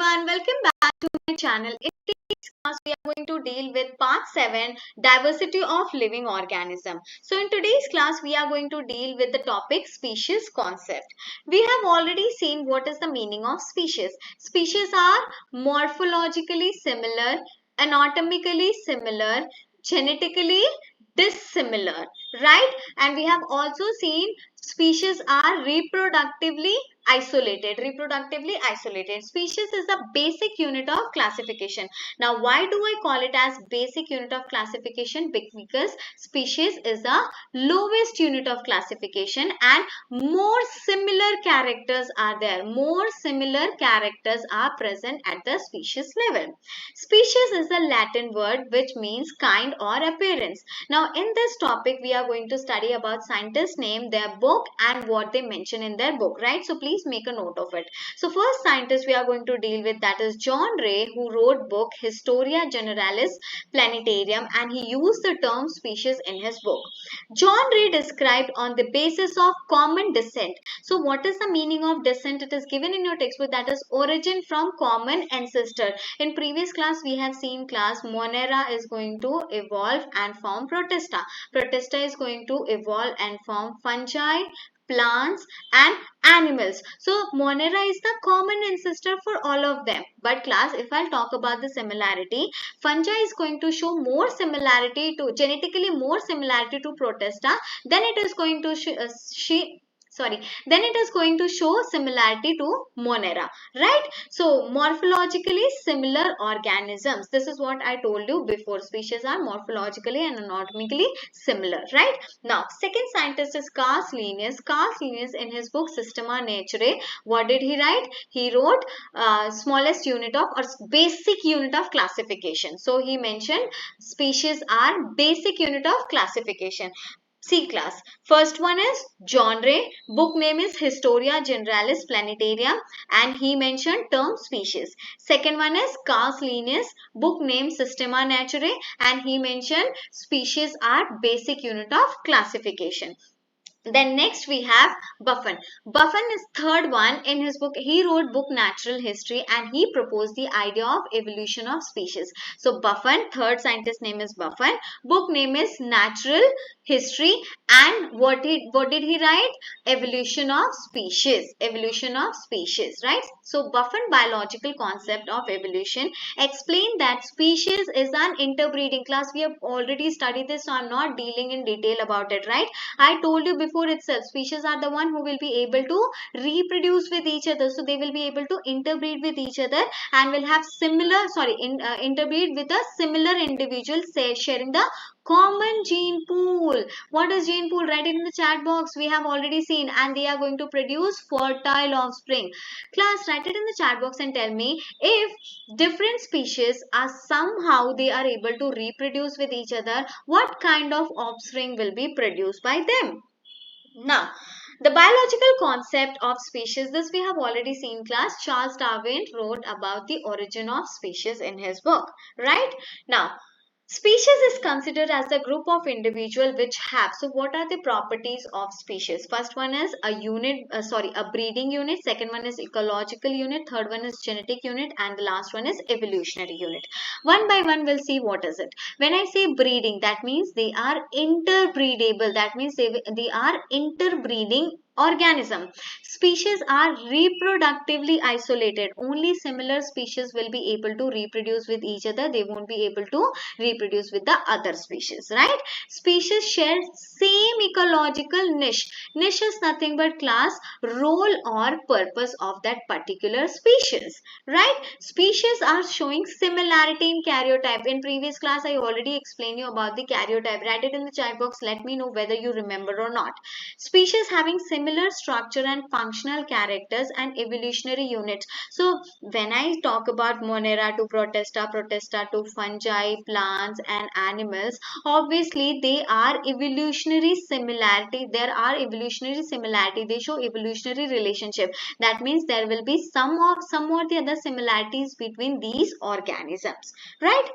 everyone, welcome back to my channel. In today's class, we are going to deal with part 7, diversity of living organism. So in today's class, we are going to deal with the topic species concept. We have already seen what is the meaning of species. Species are morphologically similar, anatomically similar, genetically dissimilar, right? And we have also seen species are reproductively isolated. Species is the basic unit of classification. Now why do I call it as basic unit of classification? Because species is the lowest unit of classification and more similar characters are there. More similar characters are present at the species level. Species is a Latin word which means kind or appearance. Now in this topic we are going to study about scientists' name, their book and what they mention in their book, right? So please make a note of it. So first scientist we are going to deal with, that is John Ray, who wrote book Historia Generalis Planetarium, and he used the term species in his book. John Ray described on the basis of common descent. So what is the meaning of descent? It is given in your textbook, that is origin from common ancestor. In previous class we have seen class Monera is going to evolve and form Protista. Protista is going to evolve and form fungi, plants and animals. So Monera is the common ancestor for all of them. But class, if I'll talk about the similarity, fungi is going to show more similarity to, genetically more similarity to Protista, then it is going to then it is going to show similarity to Monera, right? So morphologically similar organisms. This is what I told you before. Species are morphologically and anatomically similar, right? Now, second scientist is Carl Linnaeus. Carl Linnaeus in his book Systema Naturae, what did he write? He wrote smallest unit of or basic unit of classification. So he mentioned species are basic unit of classification. See class, first one is John Ray, book name is Historia Generalis Planetarium and he mentioned term species. Second one is Carl Linnaeus, book name Systema Naturae and he mentioned species are basic unit of classification. Then next we have Buffon. Buffon is third one in his book. He wrote book Natural History and he proposed the idea of evolution of species. So Buffon, third scientist name is Buffon. Book name is Natural History and what did he write? Evolution of species. Evolution of species, right? So Buffon biological concept of evolution explained that species is an interbreeding class. We have already studied this, so I'm not dealing in detail about it, right? I told you before itself, species are the one who will be able to reproduce with each other. So they will be able to interbreed with each other and will have similar, interbreed with a similar individual, say, sharing the common gene pool. What is gene pool? Write it in the chat box. We have already seen, and they are going to produce fertile offspring. Class, write it in the chat box and tell me if different species are somehow they are able to reproduce with each other, what kind of offspring will be produced by them. Now, the biological concept of species, this we have already seen class. Charles Darwin wrote about the origin of species in his book, right? Now, species is considered as a group of individuals which have, so what are the properties of species? First one is a breeding unit, second one is ecological unit, third one is genetic unit and the last one is evolutionary unit. One by one we'll see what is it. When I say breeding, that means they are interbreedable, that means they are interbreeding organism. Species are reproductively isolated. Only similar species will be able to reproduce with each other. They won't be able to reproduce with the other species, right? Species share same ecological niche. Niche is nothing but class, role or purpose of that particular species, right? Species are showing similarity in karyotype. In previous class, I already explained you about the karyotype. Write it in the chat box. Let me know whether you remember or not. Species having similar structure and functional characters and evolutionary units. So when I talk about Monera to Protista, Protista to fungi, plants and animals, obviously they are evolutionary similarity. There are evolutionary similarity. They show evolutionary relationship. That means there will be some or the other similarities between these organisms, right?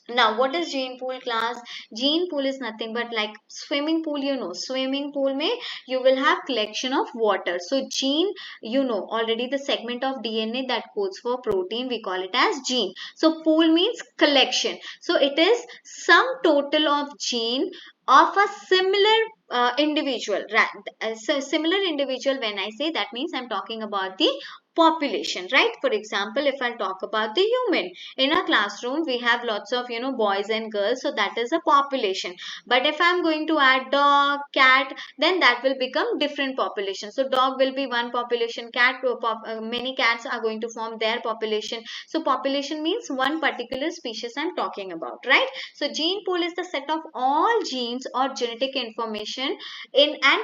Now, what is gene pool class? Gene pool is nothing but like swimming pool, you know. Swimming pool may you will have collection of water. So gene, you know, already the segment of DNA that codes for protein, we call it as gene. So pool means collection. So it is sum total of gene of a similar individual. Right? So similar individual, when I say that means I'm talking about the population, right? For example, if I'll talk about the human, in a classroom we have lots of, you know, boys and girls, so that is a population. But if I'm going to add dog, cat, then that will become different population. So dog will be one population, many cats are going to form their population. So population means one particular species I'm talking about, right? So gene pool is the set of all genes or genetic information in an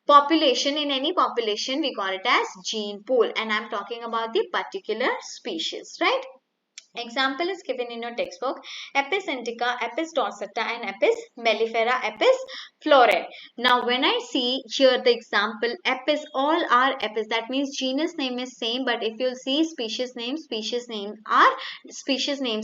population. In any population we call it as gene pool, and I'm talking about the particular species, right? Example is given in your textbook: Apis indica, Apis dorsata, and Apis mellifera, Apis floret. Now, when I see here the example, Apis, all are Apis. That means genus name is same, but if you see species names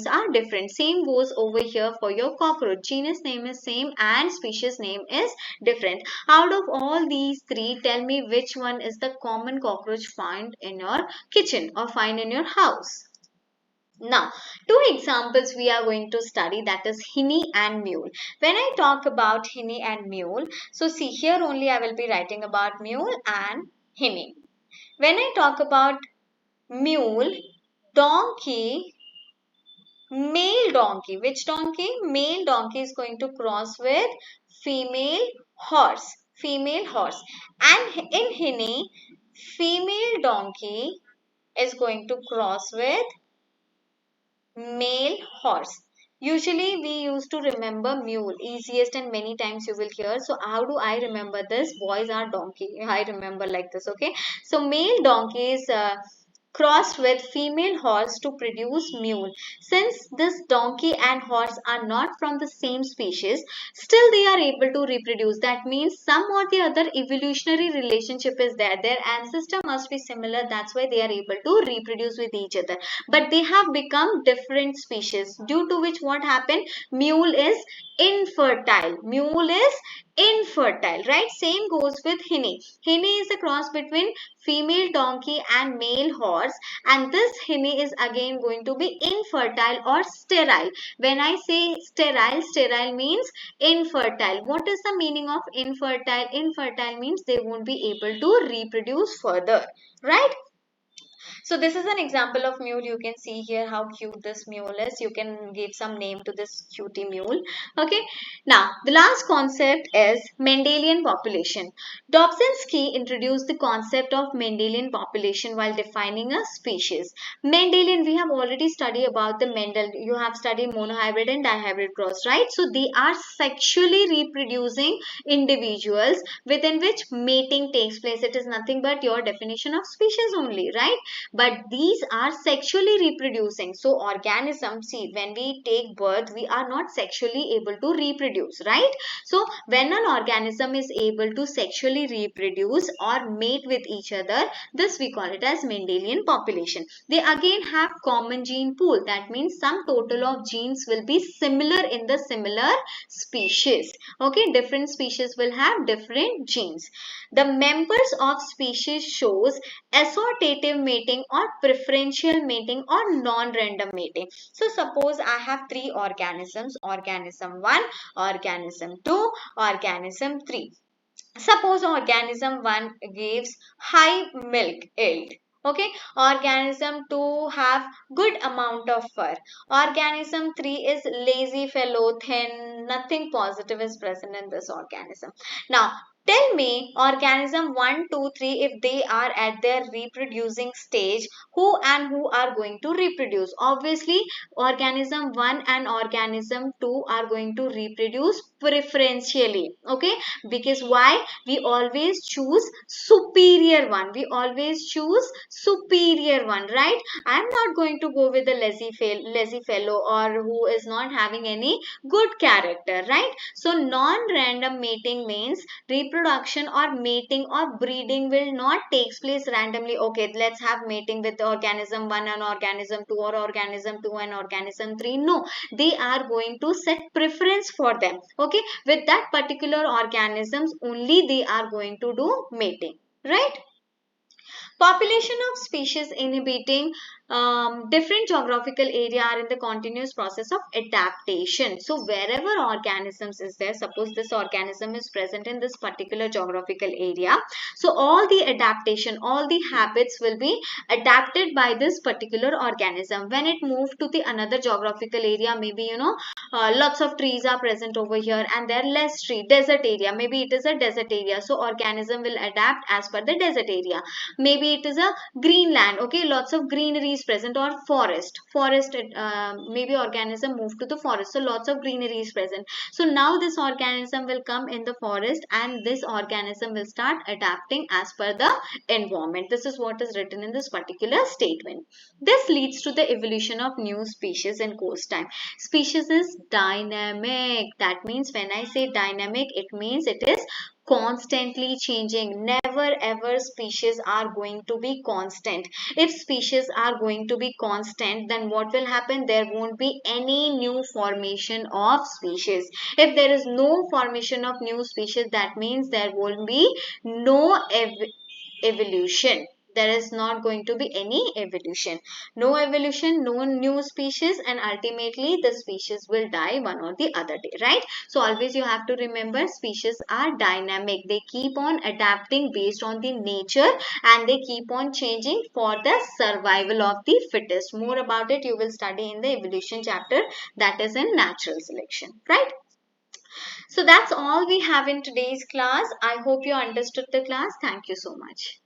are different. Same goes over here for your cockroach. Genus name is same and species name is different. Out of all these three, tell me which one is the common cockroach found in your kitchen or find in your house. Now, two examples we are going to study, that is hinny and mule. When I talk about hinny and mule, so see here only I will be writing about mule and hinny. When I talk about mule, donkey, male donkey. Which donkey? Male donkey is going to cross with female horse. Female horse. And in hinny, female donkey is going to cross with male horse. Usually we used to remember mule, easiest, and many times you will hear. So how do I remember this? Boys are donkey. I remember like this, okay? So male donkey is crossed with female horse to produce mule. Since this donkey and horse are not from the same species, still they are able to reproduce. That means some or the other evolutionary relationship is there. Their ancestor must be similar. That's why they are able to reproduce with each other. But they have become different species, due to which what happened? Mule is infertile. Mule is infertile, right? Same goes with hinny. Hinny is a cross between female donkey and male horse, and this hinny is again going to be infertile or sterile. When I say sterile, sterile means infertile. What is the meaning of infertile? Infertile means they won't be able to reproduce further, right? So this is an example of mule. You can see here how cute this mule is. You can give some name to this cutie mule. Okay. Now the last concept is Mendelian population. Dobzhansky introduced the concept of Mendelian population while defining a species. Mendelian, we have already studied about the Mendel. You have studied monohybrid and dihybrid cross, right? So they are sexually reproducing individuals within which mating takes place. It is nothing but your definition of species only, right? But these are sexually reproducing. So organisms, see, when we take birth, we are not sexually able to reproduce, right? So when an organism is able to sexually reproduce or mate with each other, this we call it as Mendelian population. They again have common gene pool. That means some total of genes will be similar in the similar species. Okay, different species will have different genes. The members of species shows assortative mating or preferential mating or non-random mating. So suppose I have three organisms, organism 1, organism 2, organism 3. Suppose organism 1 gives high milk yield. Okay, organism 2 have good amount of fur. Organism 3 is lazy fellow, thin, nothing positive is present in this organism. Now, tell me organism 1, 2, 3, if they are at their reproducing stage, who and who are going to reproduce? Obviously, organism 1 and organism 2 are going to reproduce preferentially. Okay, because why? We always choose superior one. We always choose superior one, right? I am not going to go with the lazy fellow or who is not having any good character, right? So non-random mating means reproduction or mating or breeding will not take place randomly. Okay, let's have mating with organism 1 and organism 2 or organism 2 and organism 3. No, they are going to set preference for them. Okay, with that particular organisms only they are going to do mating, right? Population of species inhabiting different geographical area are in the continuous process of adaptation. So wherever organisms is there, suppose this organism is present in this particular geographical area, so all the adaptation, all the habits will be adapted by this particular organism. When it moved to the another geographical area, maybe lots of trees are present over here and there are less tree, desert area, maybe it is a desert area, so organism will adapt as per the desert area. Maybe it is a greenland, okay, lots of greenery is present, or forest maybe organism move to the forest, so lots of greenery is present. So now this organism will come in the forest and this organism will start adapting as per the environment. This is what is written in this particular statement. This leads to the evolution of new species in course time. Species is dynamic. That means when I say dynamic, it means it is constantly changing. Never ever species are going to be constant. If species are going to be constant, then what will happen? There won't be any new formation of species. If there is no formation of new species, that means there won't be no evolution. There is not going to be any evolution. No evolution, no new species, and ultimately the species will die one or the other day, right? So always you have to remember species are dynamic. They keep on adapting based on the nature and they keep on changing for the survival of the fittest. More about it you will study in the evolution chapter, that is in natural selection, right? So that's all we have in today's class. I hope you understood the class. Thank you so much.